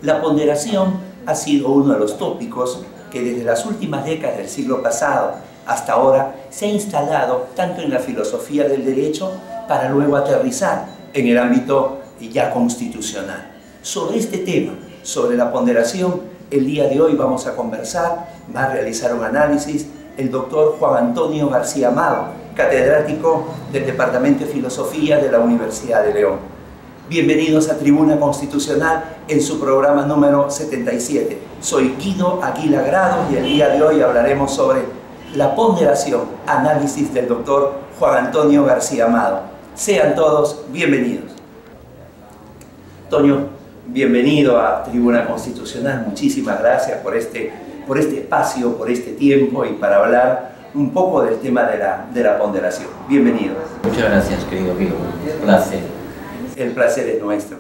La ponderación ha sido uno de los tópicos que desde las últimas décadas del siglo pasado hasta ahora se ha instalado tanto en la filosofía del derecho para luego aterrizar en el ámbito ya constitucional. Sobre este tema, sobre la ponderación, el día de hoy vamos a conversar, va a realizar un análisis el doctor Juan Antonio García Amado, catedrático del Departamento de Filosofía de la Universidad de León. Bienvenidos a Tribuna Constitucional en su programa número 77. Soy Guido Aguila Grado y el día de hoy hablaremos sobre la ponderación, análisis del doctor Juan Antonio García Amado. Sean todos bienvenidos. Toño, bienvenido a Tribuna Constitucional. Muchísimas gracias por este espacio, por este tiempo y para hablar un poco del tema de la ponderación. Bienvenido. Muchas gracias, querido Guido. Un placer. El placer es nuestro.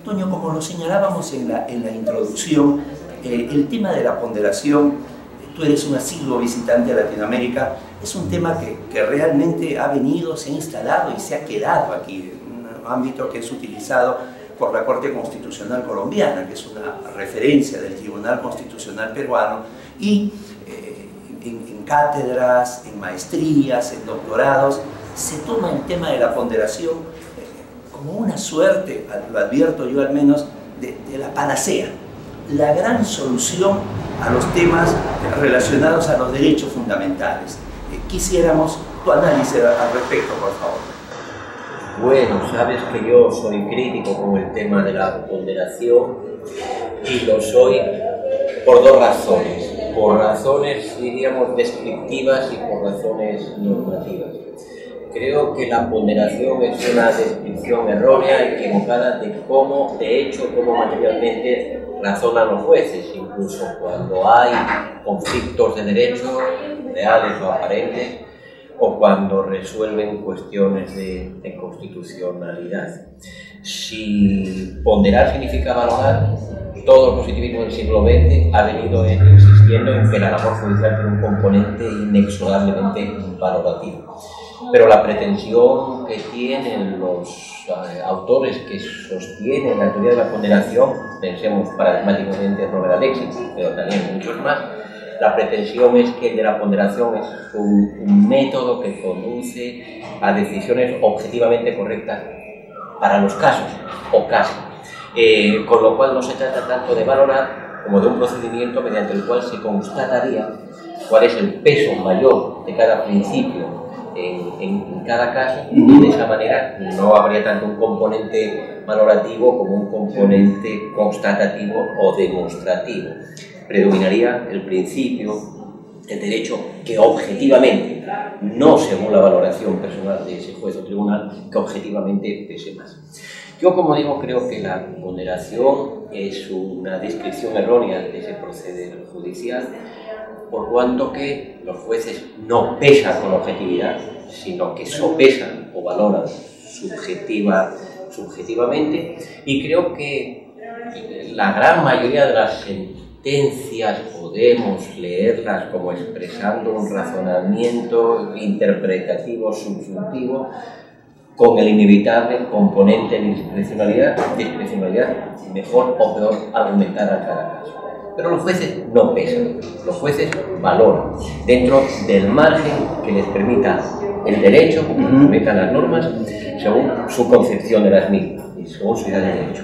Toño, como lo señalábamos en la introducción, el tema de la ponderación, tú eres un asiduo visitante a Latinoamérica, es un tema que realmente ha venido, se ha instalado y se ha quedado aquí, en un ámbito que es utilizado por la Corte Constitucional Colombiana, que es una referencia del Tribunal Constitucional Peruano, y en cátedras, en maestrías, en doctorados, se toma el tema de la ponderación como una suerte, lo advierto yo al menos, de la panacea, la gran solución a los temas relacionados a los derechos fundamentales. Quisiéramos tu análisis al respecto, por favor. Bueno, sabes que yo soy crítico con el tema de la ponderación y lo soy por dos razones. Por razones, diríamos, descriptivas y por razones normativas. Creo que la ponderación es una descripción errónea, equivocada de cómo, de hecho, cómo materialmente razonan los jueces, incluso cuando hay conflictos de derecho reales o aparentes, o cuando resuelven cuestiones de constitucionalidad. Si ponderar significa valorar, todo el positivismo del siglo XX ha venido insistiendo en que la labor judicial tiene un componente inexorablemente valorativo. Pero la pretensión que tienen los autores que sostienen la teoría de la ponderación, pensemos paradigmáticamente en Robert Alexis, pero también muchos más, la pretensión es que de la ponderación es un método que conduce a decisiones objetivamente correctas para los casos, o casi. Con lo cual no se trata tanto de valorar como de un procedimiento mediante el cual se constataría cuál es el peso mayor de cada principio en cada caso, y de esa manera no habría tanto un componente valorativo como un componente constatativo o demostrativo. Predominaría el principio del derecho que objetivamente, no según la valoración personal de ese juez o tribunal, que objetivamente pese más. Yo, como digo, creo que la ponderación es una descripción errónea de ese proceder judicial, por cuanto que los jueces no pesan con objetividad, sino que sopesan o valoran subjetivamente, y creo que la gran mayoría de las sentencias podemos leerlas como expresando un razonamiento interpretativo subjuntivo con el inevitable componente de discrecionalidad, mejor o peor argumentar a cada caso. Pero los jueces no pesan, los jueces valoran dentro del margen que les permita el derecho, que les permitan las normas, según su concepción de las mismas y según su idea de derecho.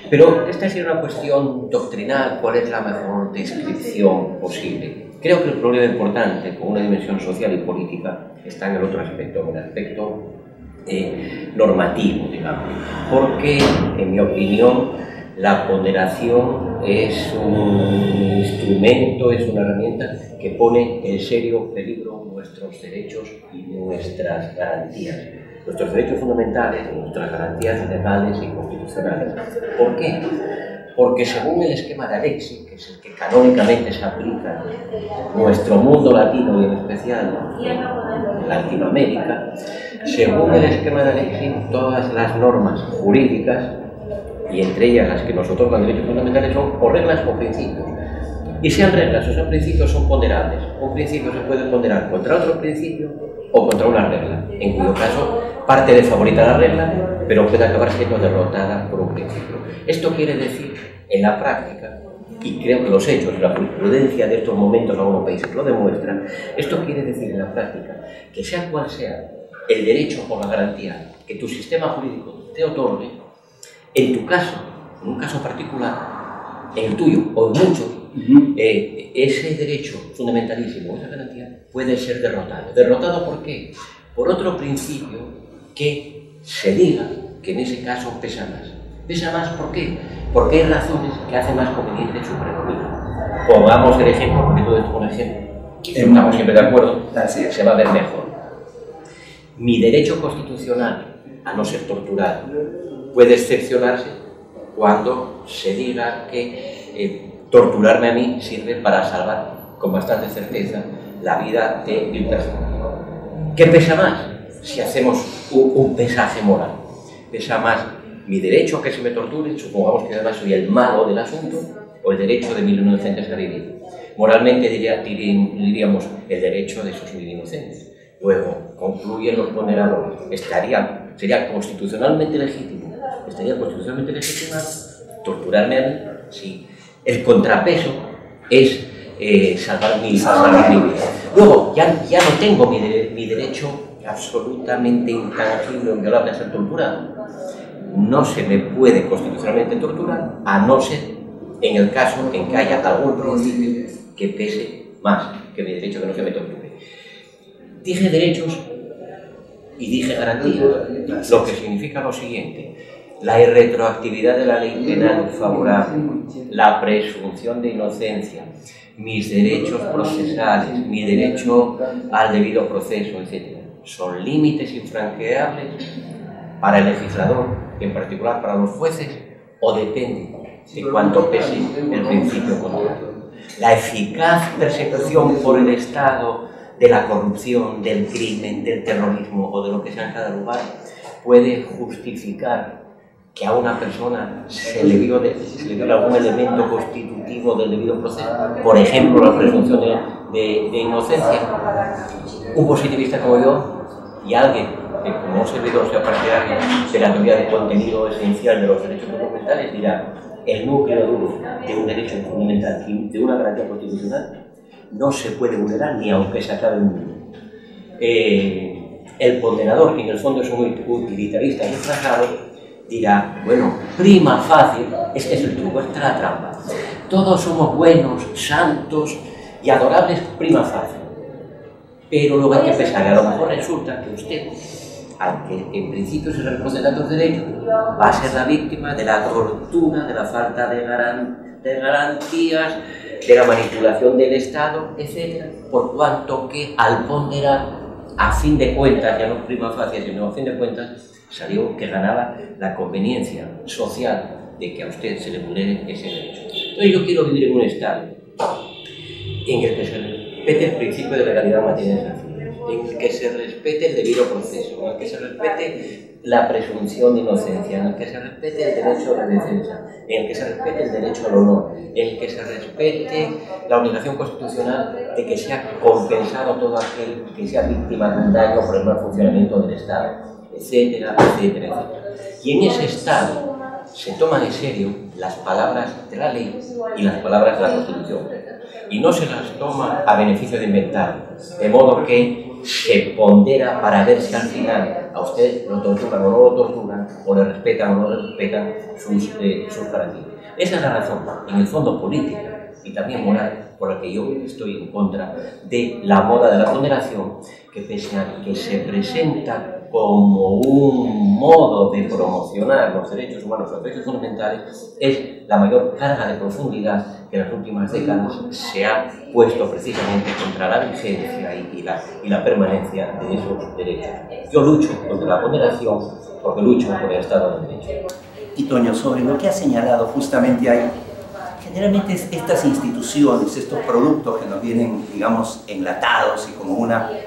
Pero esta es una cuestión doctrinal, ¿cuál es la mejor descripción posible? Creo que el problema importante, con una dimensión social y política, está en el otro aspecto, en el aspecto normativo, digamos. Porque, en mi opinión, la ponderación es un instrumento, es una herramienta que pone en serio peligro nuestros derechos y nuestras garantías. Nuestros derechos fundamentales, nuestras garantías legales y constitucionales. ¿Por qué? Porque según el esquema de Alexis, que es el que canónicamente se aplica en nuestro mundo latino y en especial en Latinoamérica, según el esquema de Alexis, todas las normas jurídicas, y entre ellas las que nos otorgan derechos fundamentales, son o reglas o principios. Y sean reglas o sean principios, son ponderables. Un principio se puede ponderar contra otro principio o contra una regla, en cuyo caso parte de favorita la regla pero puede acabar siendo derrotada por un principio. Esto quiere decir, en la práctica, y creo que los hechos, la jurisprudencia de estos momentos en algunos países lo demuestran, esto quiere decir en la práctica que sea cual sea el derecho o la garantía que tu sistema jurídico te otorgue, en tu caso, en un caso particular, en el tuyo o en muchos, ese derecho fundamentalísimo, esa garantía, puede ser derrotado. ¿Derrotado por qué? Por otro principio que se diga que en ese caso pesa más. ¿Pesa más por qué? Porque hay razones que hacen más conveniente su predominio. Pongamos el ejemplo, porque todo esto es un ejemplo, estamos siempre de acuerdo, se va a ver mejor. Mi derecho constitucional a no ser torturado puede excepcionarse cuando se diga que torturarme a mí sirve para salvar con bastante certeza la vida de 1000 personas. ¿Qué pesa más? Si hacemos un pesaje moral. Pesa más mi derecho a que se me torture, supongamos que además soy el malo del asunto, o el derecho de 1000 inocentes a vivir. Moralmente diríamos el derecho de esos 1000 inocentes. Luego, concluyen los ponderadores. Sería constitucionalmente legítimo. Estaría constitucionalmente legitimado torturarme a mí, sí. El contrapeso es salvar mi vida. Luego, ya no tengo mi derecho absolutamente intangible o inviolable a ser torturado. No se me puede constitucionalmente torturar, a no ser en el caso en que haya algún principio que pese más que mi derecho que no se me torture. Dije derechos y dije garantías, lo que significa lo siguiente: la irretroactividad de la ley penal favorable, la presunción de inocencia, mis derechos procesales, mi derecho al debido proceso, etc. Son límites infranqueables para el legislador, en particular para los jueces, o depende de cuánto pese el principio contrario. La eficaz persecución por el Estado de la corrupción, del crimen, del terrorismo o de lo que sea en cada lugar puede justificar que a una persona se le viole algún elemento constitutivo del debido proceso, por ejemplo, la presunción de inocencia. Un positivista como yo y alguien que como servidor sea partidario de la teoría de contenido esencial de los derechos fundamentales dirá: el núcleo duro de un derecho fundamental y de una garantía constitucional no se puede vulnerar ni aunque se acabe el mundo. El ponderador, que en el fondo es un utilitarista disfrazado, dirá: bueno, prima facie, este es el truco, esta es la trampa. Todos somos buenos, santos y adorables prima facie. Pero luego hay que pensar, a lo mejor resulta que usted, aunque en principio se reconocen tantos derechos, va a ser la víctima de la tortura, de la falta de garantías, de la manipulación del Estado, etc. Por cuanto que al ponderar, a fin de cuentas, ya no prima facie, sino a fin de cuentas, salió que ganaba la conveniencia social de que a usted se le vulnere ese derecho. Entonces yo quiero vivir en un Estado en el que se respete el principio de legalidad en materia de sanciones, en el que se respete el debido proceso, en el que se respete la presunción de inocencia, en el que se respete el derecho de defensa, en el que se respete el derecho al honor, en el que se respete la obligación constitucional de que sea compensado todo aquel que sea víctima de un daño por el mal funcionamiento del Estado, etcétera, etcétera, etcétera. Y en ese Estado se toman en serio las palabras de la ley y las palabras de la Constitución, y no se las toma a beneficio de inventar, de modo que se pondera para ver si al final a usted lo torturan o no lo torturan, o le respetan o no le respetan sus garantías. Esa es la razón, en el fondo política y también moral, por la que yo estoy en contra de la moda de la ponderación, que pese a que se presenta como un modo de promocionar los derechos humanos, los derechos fundamentales, es la mayor carga de profundidad que en las últimas décadas se ha puesto precisamente contra la vigencia y la permanencia de esos derechos. Yo lucho contra la ponderación porque lucho por el Estado de Derecho. Y Toño, sobre lo que has señalado, justamente hay generalmente estas instituciones, estos productos que nos vienen, digamos, enlatados y como la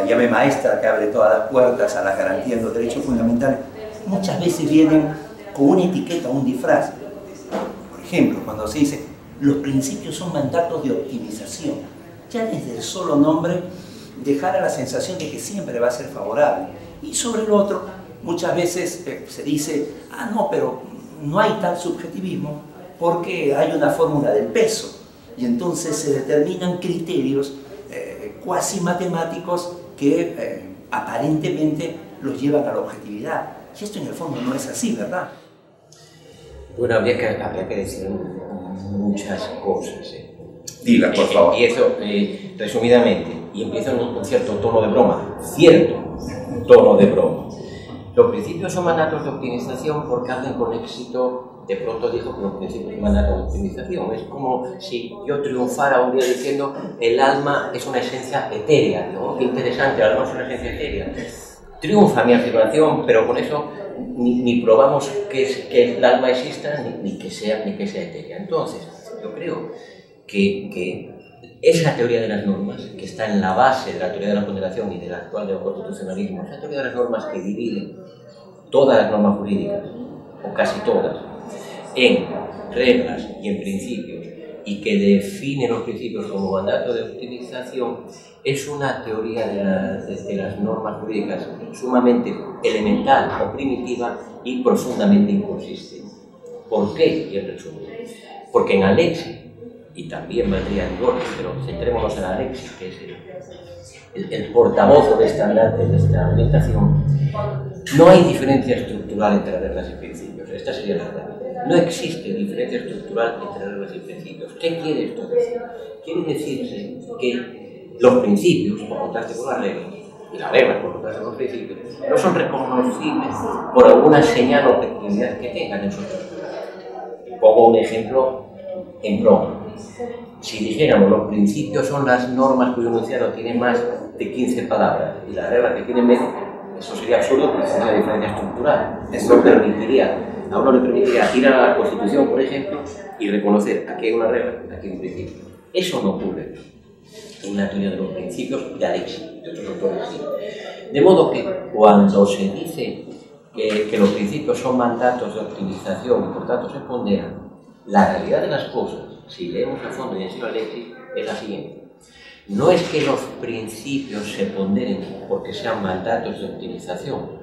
llave maestra que abre todas las puertas a las garantías de los derechos fundamentales, muchas veces vienen con una etiqueta, un disfraz. Por ejemplo, cuando se dice los principios son mandatos de optimización, ya desde el solo nombre dejara la sensación de que siempre va a ser favorable. Y sobre lo otro, muchas veces se dice, ah, no, pero no hay tal subjetivismo porque hay una fórmula del peso y entonces se determinan criterios cuasi matemáticos que aparentemente los llevan a la objetividad. Y esto en el fondo no es así, ¿verdad? Bueno, habría que decir muchas cosas. Diga, por favor. Empiezo resumidamente, y empiezo en un cierto tono de broma, cierto tono de broma. Los principios son mandatos de optimización porque alguien con éxito de pronto dijo que los principios son mandatos de optimización. Es como si yo triunfara un día diciendo el alma es una esencia etérea. Digo, oh, qué interesante, el alma es una esencia etérea. Triunfa mi afirmación, pero con eso ni probamos que el alma exista ni que sea etérea. Entonces, yo creo que esa teoría de las normas, que está en la base de la teoría de la ponderación y del actual neoconstitucionalismo, esa teoría de las normas que divide todas las normas jurídicas, o casi todas, en reglas y en principios, y que define los principios como mandato de optimización, es una teoría de las normas jurídicas sumamente elemental o primitiva y profundamente inconsistente. ¿Por qué? Y en resumen, porque en Alexis, y también valdría en Gorky, pero centrémonos en Alexis, que es el portavoz de esta orientación, no hay diferencia estructural entre reglas y principios. Esta sería la realidad. No existe diferencia estructural entre reglas y principios. ¿Qué quiere esto decir? Quiere decirse que los principios, por contraste con las reglas, y las reglas, por contraste con los principios, no son reconocibles por alguna señal o peculiaridad que tengan en su estructura. Pongo un ejemplo en broma. Si dijéramos los principios son las normas cuyo enunciado tiene más de 15 palabras y las reglas que tienen menos, eso sería absurdo porque sería una diferencia estructural. Eso a uno le permitiría ir a la Constitución, por ejemplo, y reconocer aquí hay una regla, aquí hay un principio. Eso no ocurre en la teoría de los principios de Alexis y de otros autores. Sí. De modo que cuando se dice que los principios son mandatos de optimización y por tanto se ponderan, la realidad de las cosas, si leemos a fondo y en serio Alexis, es la siguiente. No es que los principios se ponderen porque sean mandatos de optimización,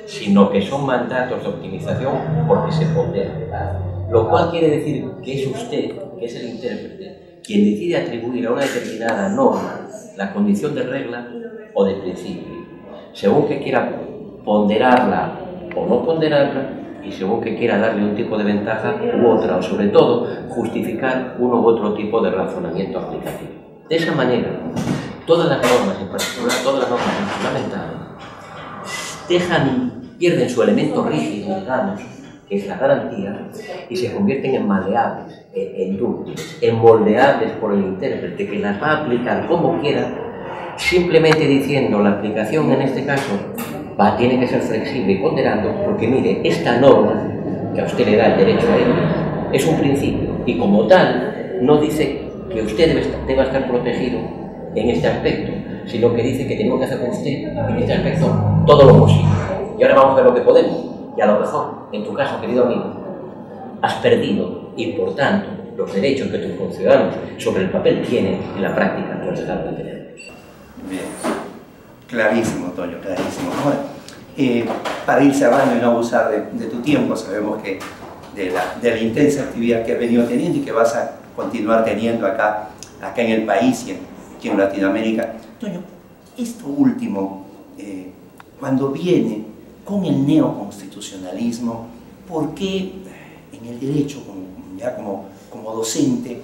sino que son mandatos de optimización porque se ponderan. Lo cual quiere decir que es usted, que es el intérprete, quien decide atribuir a una determinada norma la condición de regla o de principio, según que quiera ponderarla o no ponderarla, y según que quiera darle un tipo de ventaja u otra, o sobre todo, justificar uno u otro tipo de razonamiento aplicativo. De esa manera, todas las normas, en particular todas las normas fundamentales, pierden su elemento rígido, digamos, que es la garantía, y se convierten en maleables, en dúctiles, en moldeables por el intérprete, que las va a aplicar como quiera, simplemente diciendo la aplicación en este caso tiene que ser flexible y ponderando, porque mire, esta norma que a usted le da el derecho a ello es un principio y como tal no dice que usted deba estar protegido en este aspecto, sino que dice que tenemos que hacer con usted en este aspecto todo lo posible. Y ahora vamos a ver lo que podemos, y a lo mejor, en tu caso, querido amigo, has perdido y por tanto los derechos que tus conciudadanos sobre el papel tienen, en la práctica puedes dejar de tenerlos. Bien. Clarísimo, Toño, clarísimo. Bueno, para ir cerrando y no abusar de tu tiempo, sabemos que de la intensa actividad que has venido teniendo y que vas a continuar teniendo acá en el país y en Latinoamérica. Toño, esto último, cuando viene con el neoconstitucionalismo, ¿por qué en el derecho, ya como docente,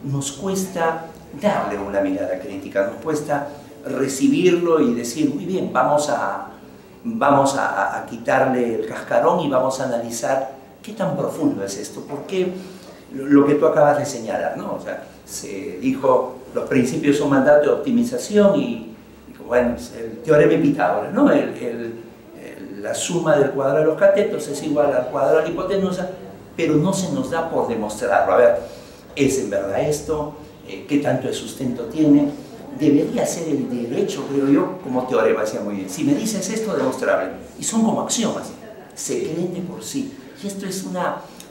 nos cuesta darle una mirada crítica, nos cuesta recibirlo y decir, muy bien, vamos a quitarle el cascarón y vamos a analizar qué tan profundo es esto? Porque lo que tú acabas de señalar, ¿no? O sea, se dijo, los principios son mandato de optimización y bueno, el teorema de Pitágoras, ¿no? La suma del cuadrado de los catetos es igual al cuadrado de la hipotenusa, pero no se nos da por demostrarlo. A ver, ¿es en verdad esto? ¿Qué tanto de sustento tiene? Debería ser el derecho, creo yo, como teorema, decía muy bien. Si me dices esto, demostrable. Y son como axiomas, se creen de por sí. Y esto es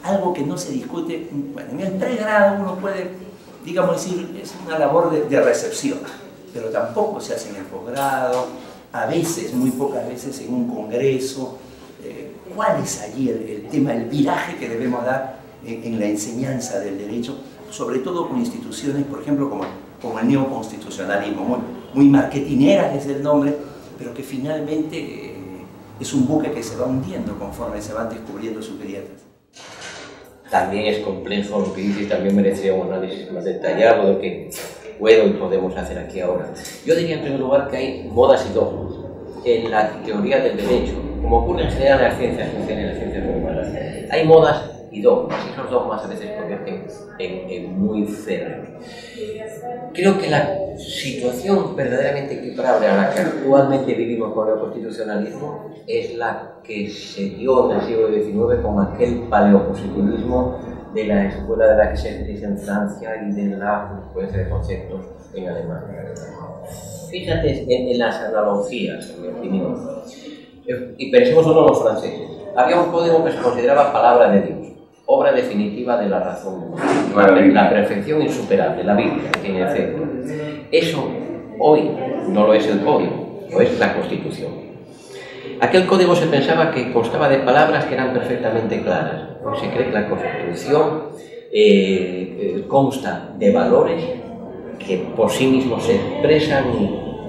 algo que no se discute. Bueno, en el pregrado uno puede, digamos decir, es una labor de recepción, pero tampoco se hace en el posgrado, a veces, muy pocas veces, en un congreso. ¿Cuál es allí el tema, el viraje que debemos dar en la enseñanza del derecho, sobre todo con instituciones, por ejemplo, como el neoconstitucionalismo, muy marketineras es el nombre, pero que finalmente es un buque que se va hundiendo conforme se van descubriendo sus grietas? También es complejo lo que dice, también merecería un análisis más detallado de lo que puedo y podemos hacer aquí ahora. Yo diría en primer lugar que hay modas y dogmas en la teoría del derecho, como ocurre en general en las ciencias humanas. Hay modas y dogmas, y esos dogmas a veces se convierten en muy férreos. Creo que la situación verdaderamente equiparable a la que actualmente vivimos con el constitucionalismo es la que se dio en el siglo XIX con aquel paleopositivismo de la escuela de la que se dice en Francia y de la jurisprudencia de conceptos en Alemania. Fíjate en las analogías, en mi opinión, y pensemos uno en los franceses. Había un código que se consideraba palabra de Dios, obra definitiva de la razón humana, la perfección insuperable, la Biblia, en efecto. Eso hoy no lo es el código, lo es la Constitución. Aquel código se pensaba que constaba de palabras que eran perfectamente claras. Hoy se cree que la Constitución consta de valores que por sí mismos se expresan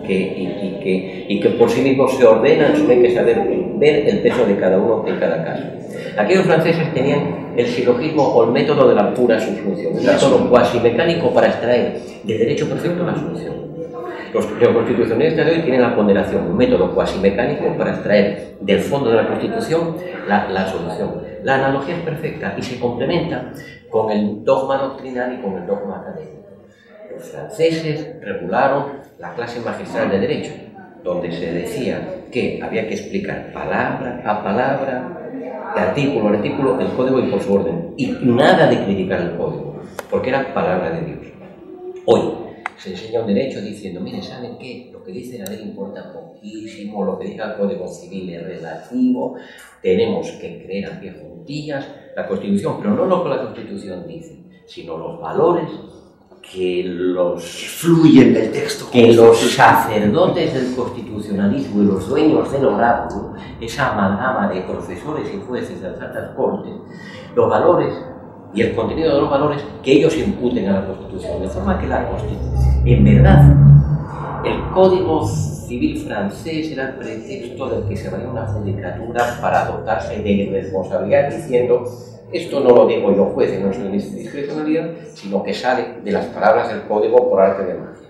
y que por sí mismos se ordenan, solo hay que saber ver el peso de cada uno en cada caso. Aquellos franceses tenían el silogismo o el método de la pura subsunción, un método cuasi mecánico para extraer del derecho perfecto la solución. Los neoconstitucionalistas de hoy tienen la ponderación, un método cuasi mecánico para extraer del fondo de la Constitución la solución. La analogía es perfecta y se complementa con el dogma doctrinal y con el dogma académico. Los franceses regularon la clase magistral de derecho, donde se decía que había que explicar palabra a palabra, de artículo a artículo, el código y por su orden, y nada de criticar el código, porque era palabra de Dios. Hoy se enseña un derecho diciendo, mire, ¿saben qué? Lo que dice la ley importa poquísimo, lo que diga el Código Civil es relativo, tenemos que creer a pie juntillas la Constitución, pero no lo que la Constitución dice, sino los valores que fluyen del texto, que los sacerdotes del constitucionalismo y los dueños del oráculo, esa amalgama de profesores y jueces de las altas cortes, los valores y el contenido de los valores que ellos imputen a la Constitución, de forma que la Constitución, en verdad, el Código Civil francés era el pretexto del que se valía una judicatura para dotarse de irresponsabilidad diciendo esto no lo digo yo juez, no soy discrecionalidad, sino que sale de las palabras del código por arte de magia.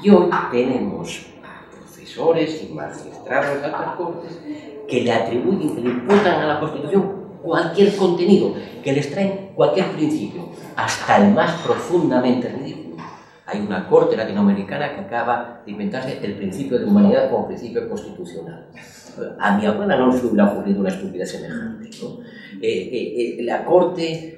Y hoy tenemos a profesores y magistrados de altas cortes que le atribuyen, que le imputan a la Constitución cualquier contenido, que les traen cualquier principio, hasta el más profundamente ridículo. Hay una corte latinoamericana que acaba de inventarse el principio de humanidad como principio constitucional. A mi abuela no se hubiera ocurrido una estupidez semejante, ¿no? La corte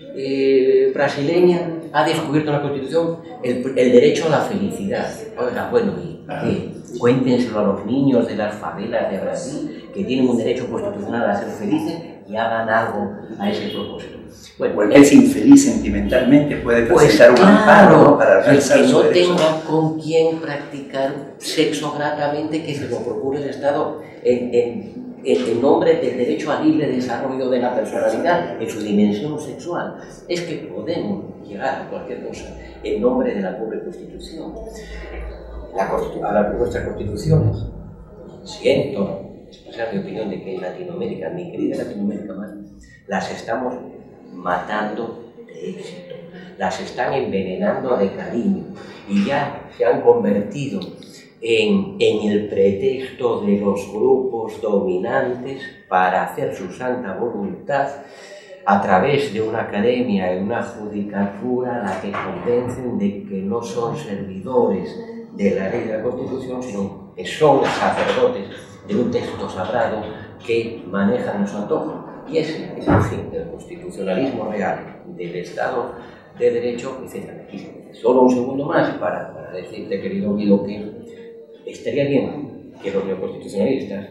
brasileña ha descubierto en la Constitución el derecho a la felicidad. Oiga, bueno, y cuéntenselo a los niños de las favelas de Brasil que tienen un derecho constitucional a ser felices y hagan algo a ese propósito. Bueno, el que es infeliz sentimentalmente puede presentar un amparo para realizar el que su no derecho. tenga con quien practicar sexo gratamente, que se lo procure el Estado en nombre del derecho al libre desarrollo de la personalidad en su dimensión sexual. Es que podemos llegar a cualquier cosa en nombre de la pobre Constitución. Nuestras constituciones, siento expresar mi opinión de que en Latinoamérica, mi querida Latinoamérica más, las estamos matando de éxito, las están envenenando de cariño y ya se han convertido en el pretexto de los grupos dominantes para hacer su santa voluntad a través de una academia y una judicatura a la que convencen de que no son servidores de la ley de la Constitución, sino que son sacerdotes de un texto sagrado que manejan en su antojo. Y ese es el fin del constitucionalismo real, del Estado de Derecho, etc. Y solo un segundo más para decirte, querido Guido, que estaría bien que los neoconstitucionalistas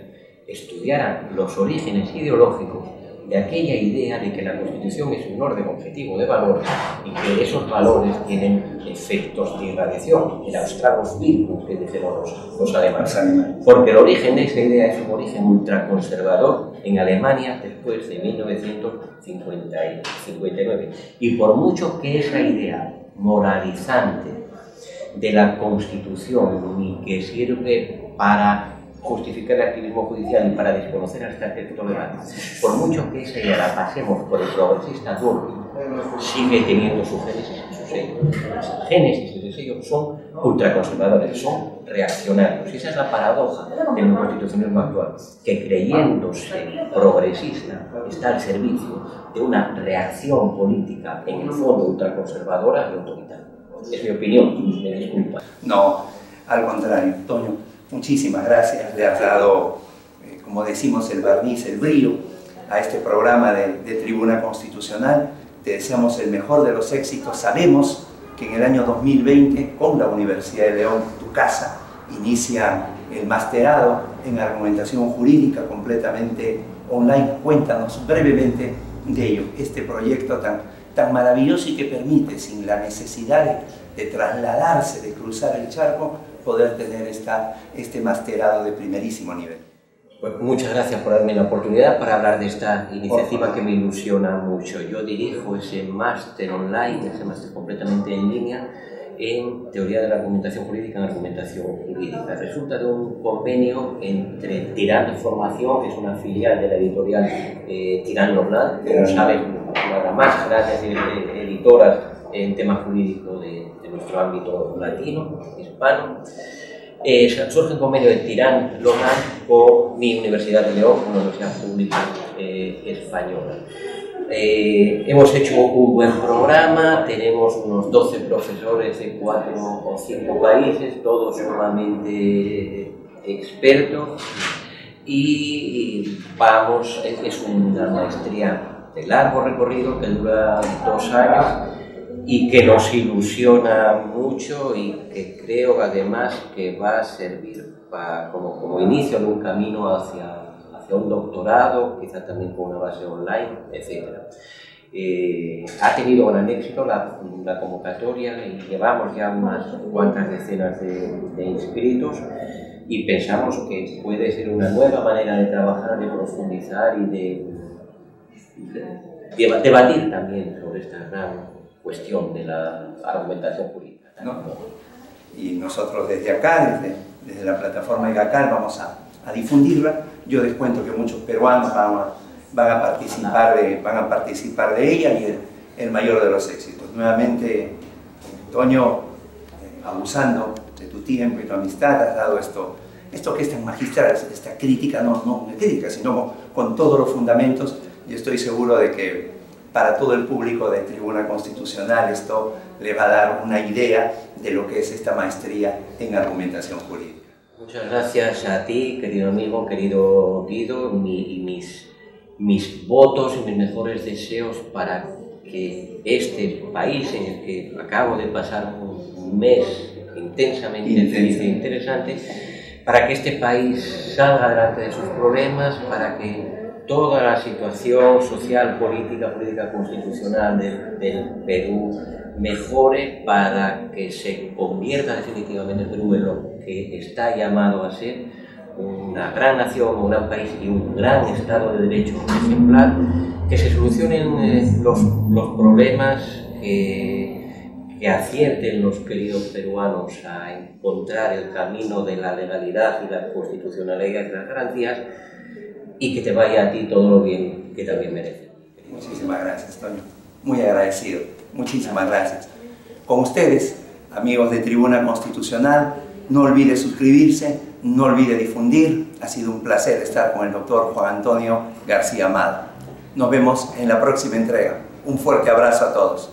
estudiaran los orígenes ideológicos de aquella idea de que la Constitución es un orden objetivo de valores y que esos valores tienen efectos de irradiación, el abstractus virtus que dijeron los alemanes. Porque el origen de esa idea es un origen ultraconservador en Alemania después de 1959. Y por mucho que esa idea moralizante de la Constitución y que sirve para justificar el activismo judicial y para desconocer hasta el texto legal, por mucho que esa idea la pasemos por el progresista Durkheim, sigue teniendo su génesis y su sello. Su génesis y su sello son ultraconservadores, son reaccionarios. Y esa es la paradoja del constitucionalismo actual, que creyéndose progresista está al servicio de una reacción política en el fondo ultraconservadora y autoritaria. Es mi opinión, me disculpa. No, al contrario, Toño, muchísimas gracias. Le has dado, como decimos, el barniz, el brillo a este programa de Tribuna Constitucional. Te deseamos el mejor de los éxitos. Sabemos que en el año 2020, con la Universidad de León, tu casa, inicia el masterado en argumentación jurídica completamente online. Cuéntanos brevemente de ello, este proyecto tan maravilloso y que permite, sin la necesidad de trasladarse, de cruzar el charco, poder tener este masterado de primerísimo nivel. Pues muchas gracias por darme la oportunidad para hablar de esta iniciativa que me ilusiona mucho. Yo dirijo ese máster online, ese máster completamente en línea, en Teoría de la Argumentación Jurídica en Argumentación Jurídica. Resulta de un convenio entre Tirán Formación, que es una filial de la editorial Tirán Loblanc, que no sabe, una de las más grandes editoras en temas jurídicos de nuestro ámbito latino, hispano. Surge un convenio de Tirán Loblanc con mi Universidad de León, una universidad pública española. Hemos hecho un buen programa, tenemos unos 12 profesores de 4 o 5 países, todos sumamente expertos, y vamos, es una maestría de largo recorrido que dura 2 años y que nos ilusiona mucho y que creo además que va a servir como inicio de un camino hacia un doctorado, quizá también con una base online, etc. Ha tenido gran éxito la convocatoria y llevamos ya unas cuantas decenas de inscritos y pensamos que puede ser una nueva manera de trabajar, de profundizar y de debatir también sobre esta gran cuestión de la argumentación jurídica. ¿No? Y nosotros desde acá, desde la plataforma IGACAL, vamos a difundirla. Yo les cuento que muchos peruanos van a participar de ella y el mayor de los éxitos. Nuevamente, Toño, abusando de tu tiempo y tu amistad, has dado esto que es tan magistral, esta crítica, no crítica, sino con todos los fundamentos, y estoy seguro de que para todo el público de Tribuna Constitucional esto le va a dar una idea de lo que es esta maestría en argumentación jurídica. Muchas gracias a ti, querido amigo, querido Guido, y mis votos y mis mejores deseos para que este país en el que acabo de pasar un mes intensamente feliz e interesante, para que este país salga adelante de sus problemas, para que toda la situación social, política, jurídica, constitucional del Perú mejore, para que se convierta definitivamente el Perú en lo que está llamado a ser una gran nación, un gran país y un gran Estado de Derecho ejemplar, que se solucionen los problemas, que acierten los queridos peruanos a encontrar el camino de la legalidad y la constitucionalidad y las garantías, y que te vaya a ti todo lo bien que también mereces. Muchísimas gracias, Toño. Muy agradecido. Muchísimas gracias. Con ustedes, amigos de Tribuna Constitucional, no olvide suscribirse, no olvide difundir. Ha sido un placer estar con el doctor Juan Antonio García Amado. Nos vemos en la próxima entrega. Un fuerte abrazo a todos.